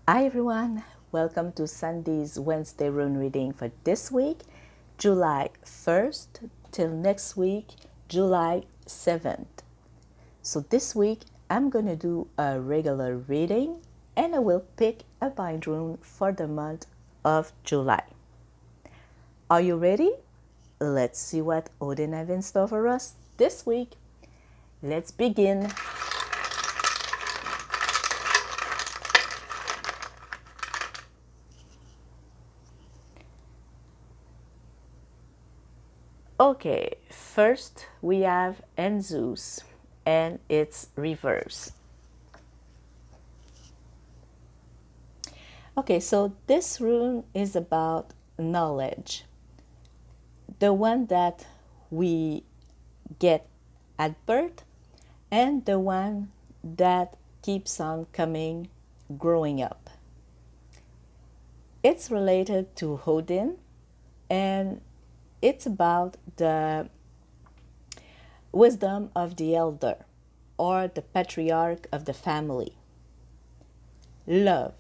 Hi everyone, welcome to Sunday's Wednesday rune reading for this week, July 1st till next week, July 7th. So this week I'm going to do a regular reading and I will pick a bind rune for the month of July. Are you ready? Let's see what Odin have in store for us this week. Let's begin. Okay, first we have Zeus and its reverse. Okay, so this rune is about knowledge, the one that we get at birth and the one that keeps on coming growing up. It's related to Odin and it's about the wisdom of the elder or the patriarch of the family. Love.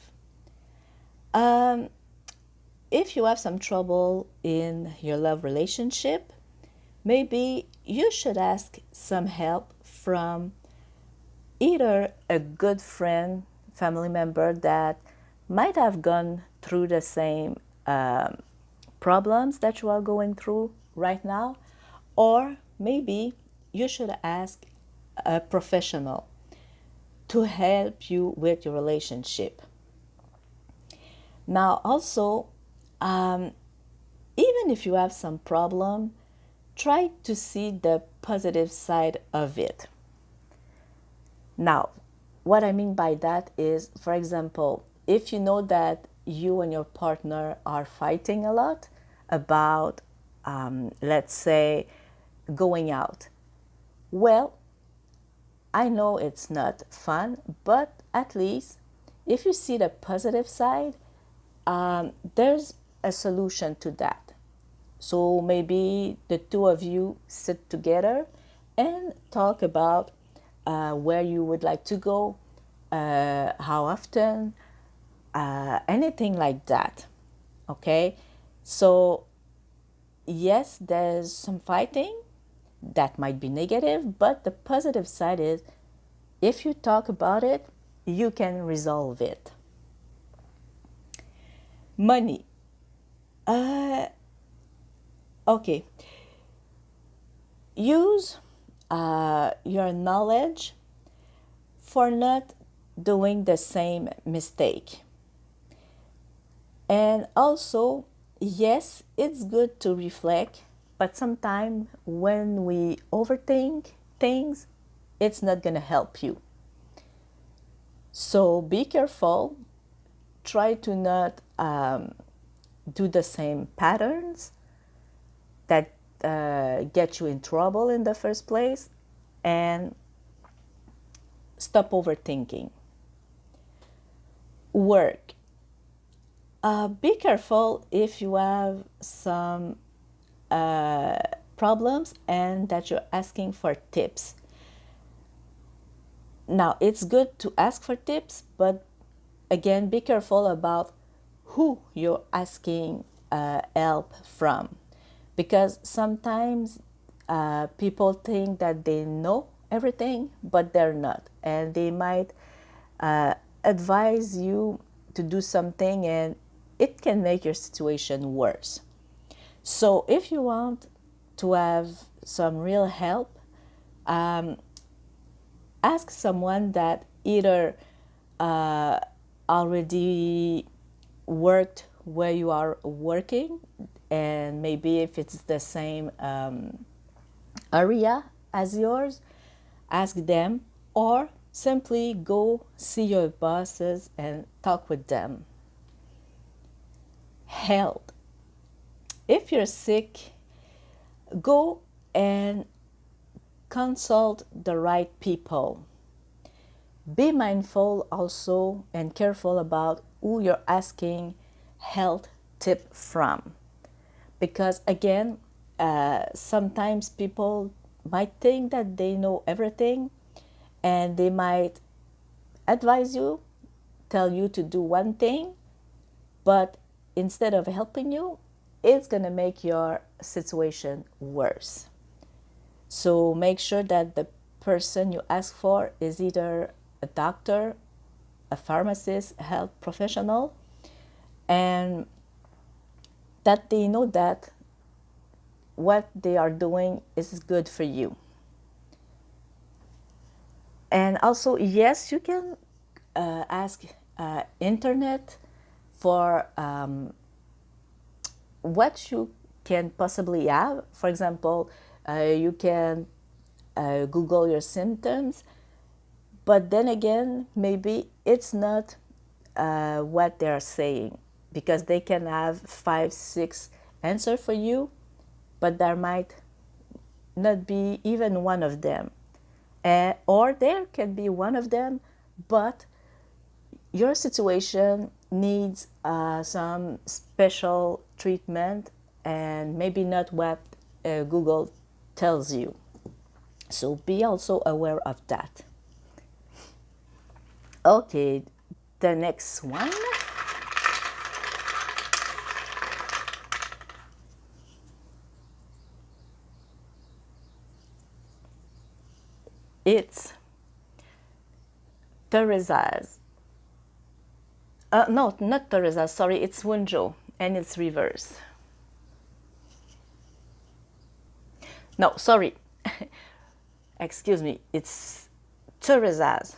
If you have some trouble in your love relationship, maybe you should ask some help from either a good friend, family member that might have gone through the same problems that you are going through right now, or maybe you should ask a professional to help you with your relationship. Now also, even if you have some problem, try to see the positive side of it. Now, what I mean by that is, for example, if you know that you and your partner are fighting a lot about, let's say, going out. Well, I know it's not fun, but at least if you see the positive side, there's a solution to that. So maybe the two of you sit together and talk about where you would like to go, how often, anything like that. Okay, so yes, there's some fighting that might be negative, but the positive side is if you talk about it, you can resolve it. Money. Okay, use your knowledge for not doing the same mistake. And also, yes, it's good to reflect, but sometimes when we overthink things, it's not going to help you. So be careful. Try to not do the same patterns that get you in trouble in the first place, and stop overthinking. Work. Be careful if you have some problems and that you're asking for tips. Now, it's good to ask for tips, but again, be careful about who you're asking help from, because sometimes people think that they know everything, but they're not, and they might advise you to do something and it can make your situation worse. So if you want to have some real help, ask someone that either already worked where you are working, and maybe if it's the same area as yours, ask them, or simply go see your bosses and talk with them. Health. If you're sick, go and consult the right people. Be mindful also and careful about who you're asking health tip from, because again, sometimes people might think that they know everything and they might advise you tell you to do one thing, but instead of helping you, it's going to make your situation worse. So make sure that the person you ask for is either a doctor, a pharmacist, a health professional, and that they know that what they are doing is good for you. And also, yes, you can ask internet for what you can possibly have. For example, you can Google your symptoms, but then again, maybe it's not what they're saying, because they can have 5, 6 answers for you, but there might not be even one of them. Or there can be one of them, but your situation needs some special treatment and maybe not what Google tells you. So be also aware of that. Okay, the next one. It's Teresa's. No, not Teresa, sorry, it's Wunjo, and it's reverse. No, sorry. Excuse me, it's Teresa's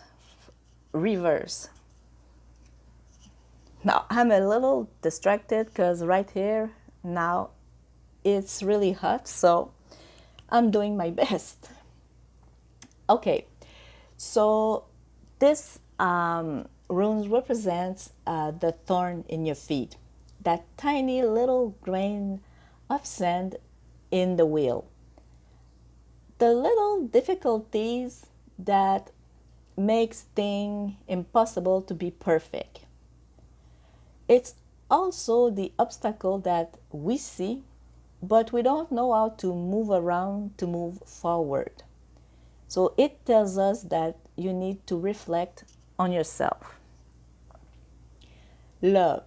reverse. Now, I'm a little distracted because right here now it's really hot, so I'm doing my best. Okay, so this rune represents the thorn in your feet, that tiny little grain of sand in the wheel. The little difficulties that makes things impossible to be perfect. It's also the obstacle that we see, but we don't know how to move around to move forward. So it tells us that you need to reflect on yourself. Love.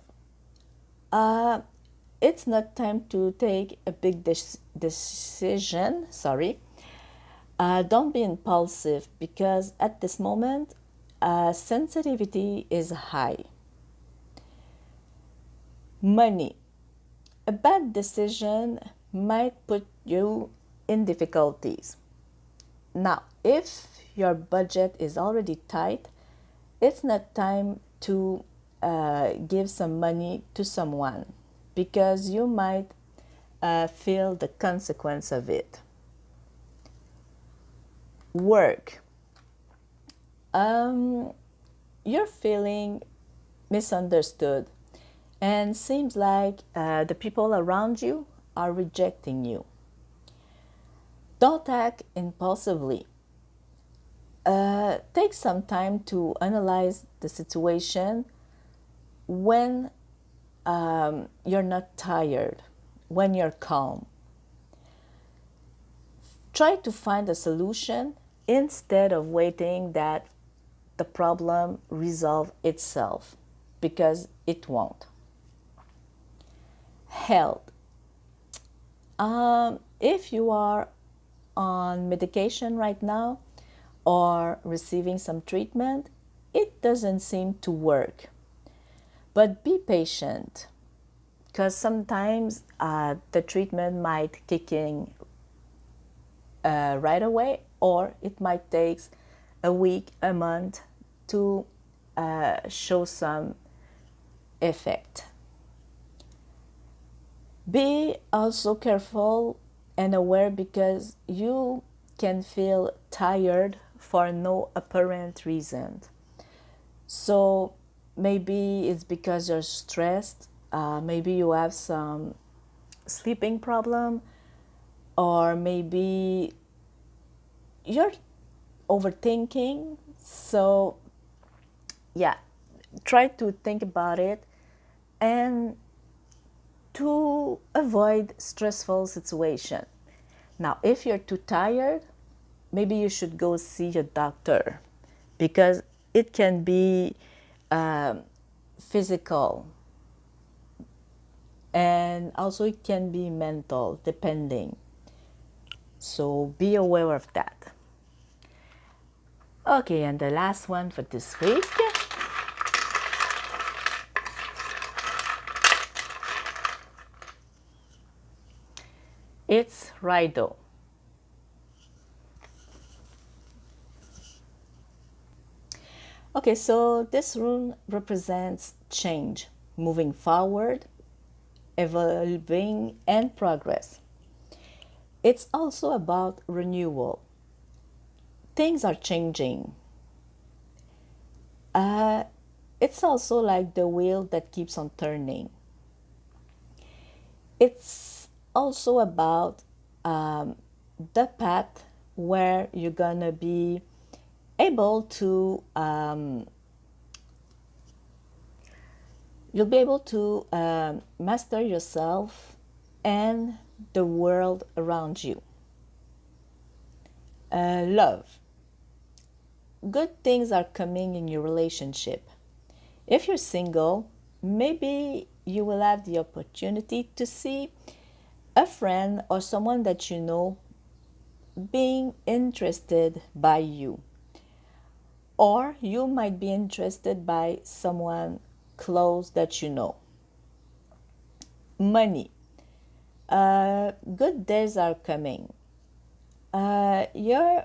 It's not time to take a big decision. Don't be impulsive, because at this moment, sensitivity is high. Money. A bad decision might put you in difficulties. Now, if your budget is already tight, it's not time to give some money to someone, because you might feel the consequence of it. Work. You're feeling misunderstood, and seems like the people around you are rejecting you. Don't act impulsively. Take some time to analyze the situation when you're not tired, when you're calm. Try to find a solution instead of waiting that the problem resolve itself, because it won't. Health. If you are on medication right now or receiving some treatment, it doesn't seem to work. But be patient, because sometimes the treatment might kick in right away, or it might take a week, a month to show some effect. Be also careful and aware, because you can feel tired for no apparent reason. So maybe it's because you're stressed, maybe you have some sleeping problem, or maybe you're overthinking. So yeah, try to think about it and to avoid stressful situation. Now, if you're too tired, maybe you should go see your doctor, because it can be physical, and also it can be mental, depending. So be aware of that. Okay, and the last one for this week. It's Rido. Okay, so this rune represents change, moving forward, evolving, and progress. It's also about renewal. Things are changing. It's also like the wheel that keeps on turning. It's also about the path where you're gonna be able to you'll be able to master yourself and the world around you. Love. Good things are coming in your relationship. If you're single, maybe you will have the opportunity to see a friend or someone that you know being interested by you. Or you might be interested by someone close that you know. Money. Good days are coming. Your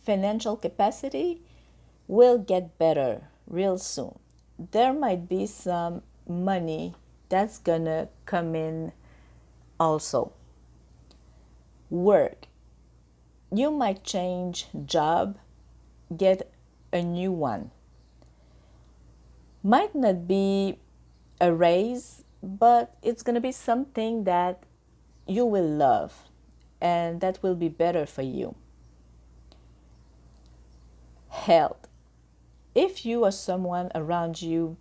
financial capacity will get better real soon. There might be some money that's gonna come in also. Work. You might change job, get a new one. Might not be a raise, but it's gonna be something that you will love and that will be better for you. Health. If you or someone around you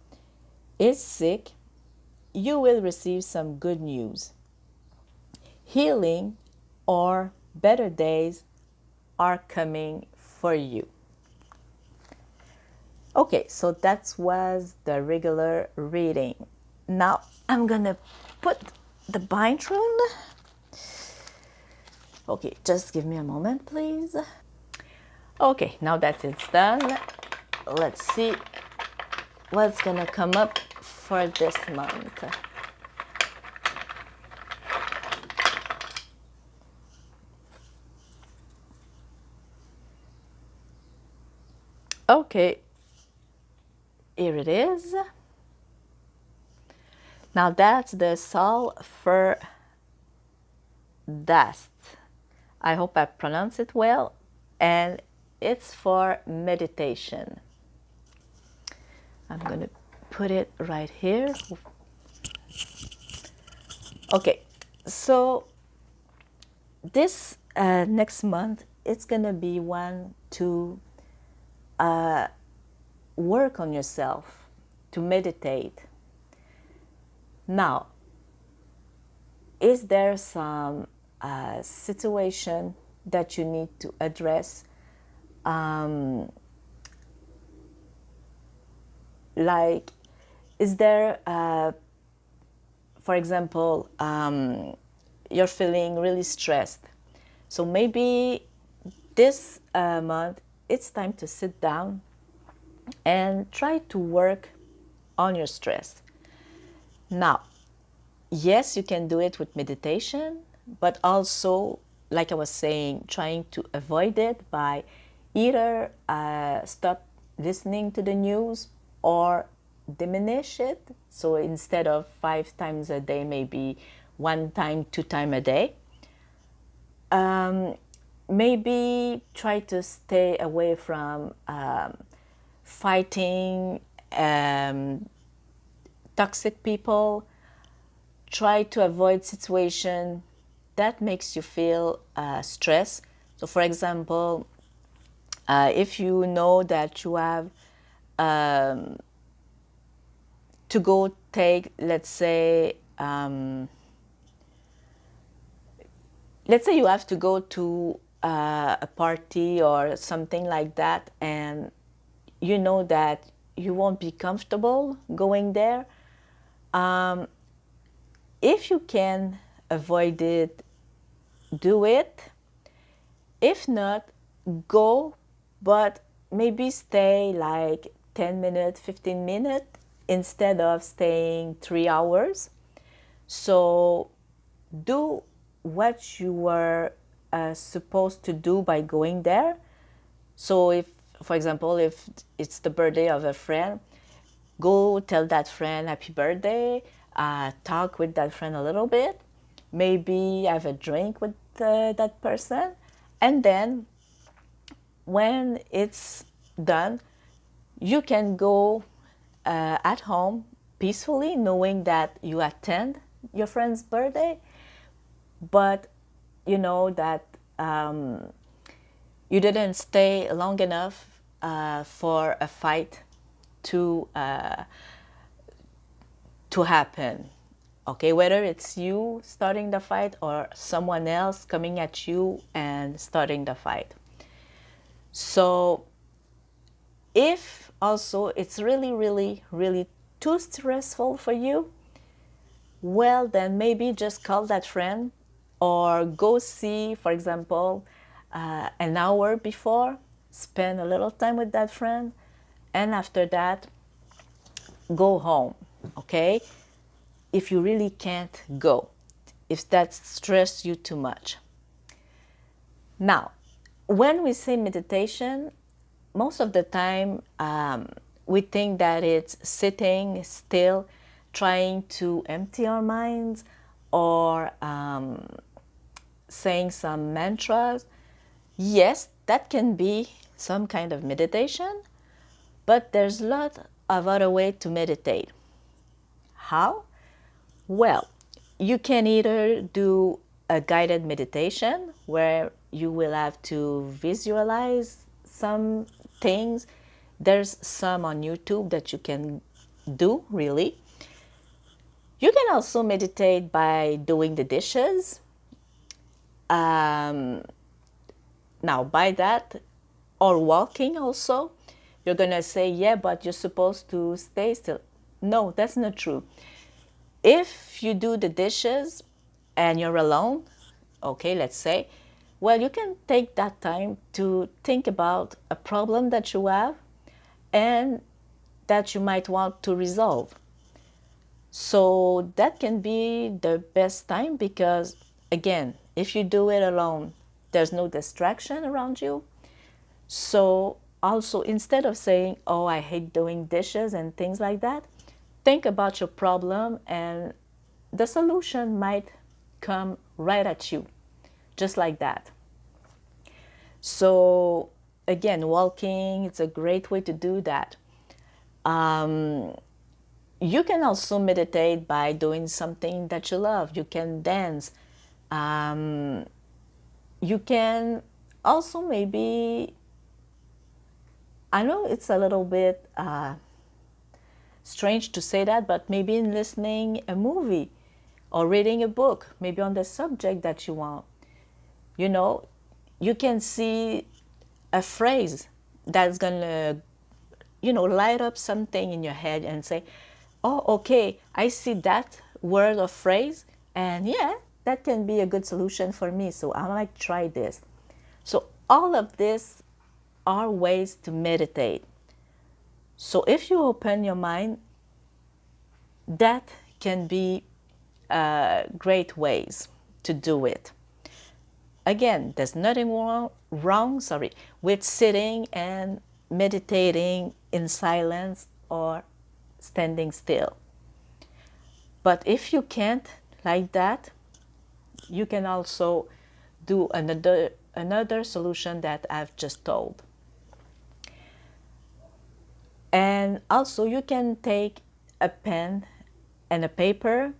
is sick, you will receive some good news. Healing or better days are coming for you. Okay, so that was the regular reading. Now I'm gonna put the bind rune. Okay, just give me a moment, please. Okay, now that it's done, let's see what's gonna come up for this month. Okay, here it is. Now that's the sulfur dust. I hope I pronounce it well, and it's for meditation. I'm gonna put it right here. Okay, so this next month, it's gonna be one to work on yourself, to meditate. Now, is there some situation that you need to address? Like, is there, for example, you're feeling really stressed? So maybe this month, it's time to sit down and try to work on your stress. Now, yes, you can do it with meditation, but also, like I was saying, trying to avoid it by either stop listening to the news or diminish it. So instead of 5 times a day, maybe 1 time, 2 times a day. Maybe try to stay away from fighting toxic people. Try to avoid situation that makes you feel stress. So for example, if you know that you have to go take, let's say you have to go to a party or something like that, and you know that you won't be comfortable going there. If you can avoid it, do it. If not, go, but maybe stay like 10 minutes, 15 minutes instead of staying 3 hours. So do what you were supposed to do by going there. So if, for example, if it's the birthday of a friend, go tell that friend happy birthday, talk with that friend a little bit, maybe have a drink with that person, and then when it's done, you can go at home peacefully, knowing that you attend your friend's birthday, but you know that you didn't stay long enough for a fight to happen. Okay, whether it's you starting the fight or someone else coming at you and starting the fight. So if also it's really, really, really too stressful for you, well, then maybe just call that friend or go see, for example, an hour before, spend a little time with that friend, and after that, go home, okay? If you really can't go, if that stresses you too much. Now, when we say meditation, most of the time we think that it's sitting still, trying to empty our minds, or saying some mantras. Yes, that can be some kind of meditation, but there's a lot of other ways to meditate. How? Well, you can either do a guided meditation where you will have to visualize some things. There's some on YouTube that you can do, really. You can also meditate by doing the dishes. Now, by that, or walking also, you're going to say, yeah, but you're supposed to stay still. No, that's not true. If you do the dishes and you're alone, okay, let's say, well, you can take that time to think about a problem that you have and that you might want to resolve. So that can be the best time because, again, if you do it alone, there's no distraction around you. So also, instead of saying, oh, I hate doing dishes and things like that, think about your problem and the solution might come right at you, just like that. So again, walking, it's a great way to do that. You can also meditate by doing something that you love. You can dance. You can also maybe, I know it's a little bit strange to say that, but maybe in listening a movie or reading a book, maybe on the subject that you want. You know, you can see a phrase that's gonna, light up something in your head and say, oh, okay, I see that word or phrase, and yeah, that can be a good solution for me, so I might try this. So all of this are ways to meditate. So if you open your mind, that can be great ways to do it. Again, there's nothing wrong with sitting and meditating in silence or standing still. But if you can't like that, you can also do another solution that I've just told. And also you can take a pen and a paper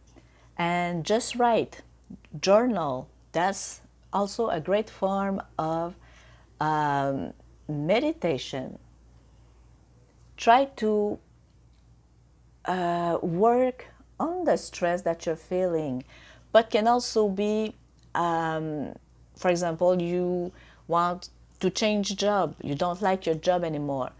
and just write, journal. That's also a great form of meditation. Try to work on the stress that you're feeling, but can also be, for example, you want to change job, you don't like your job anymore.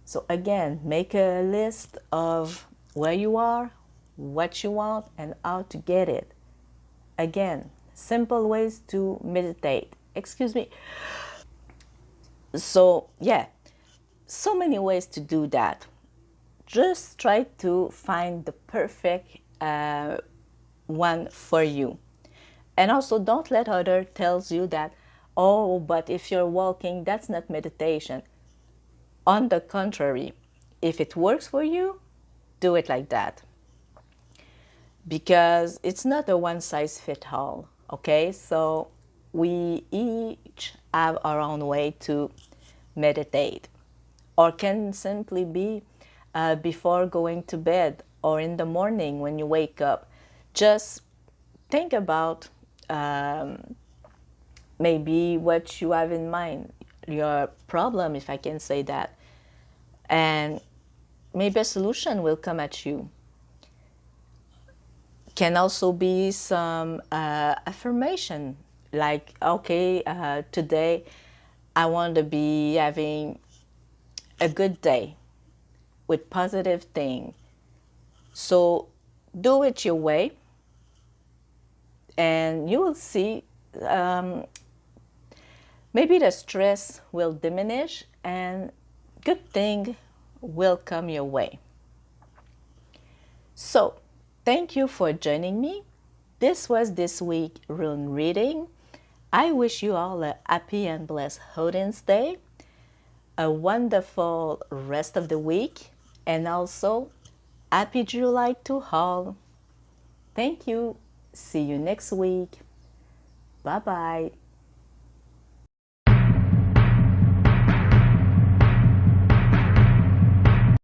So again, make a list of where you are, what you want, and how to get it. Again, simple ways to meditate. Excuse me. So yeah, so many ways to do that. Just try to find the perfect one for you. And also don't let other tells you that, oh, but if you're walking, that's not meditation. On the contrary, if it works for you, do it like that. Because it's not a one size fits all, okay? So we each have our own way to meditate, or can simply be before going to bed or in the morning when you wake up. Just think about maybe what you have in mind, your problem, if I can say that, and maybe a solution will come at you. Can also be some affirmation, like, okay, today I want to be having a good day with positive thing. So do it your way, and you will see maybe the stress will diminish and good thing will come your way. So thank you for joining me. This was this week rune reading. I wish you all a happy and blessed Odin's Day, a wonderful rest of the week, and also happy July to all. Thank you. See you next week. Bye bye.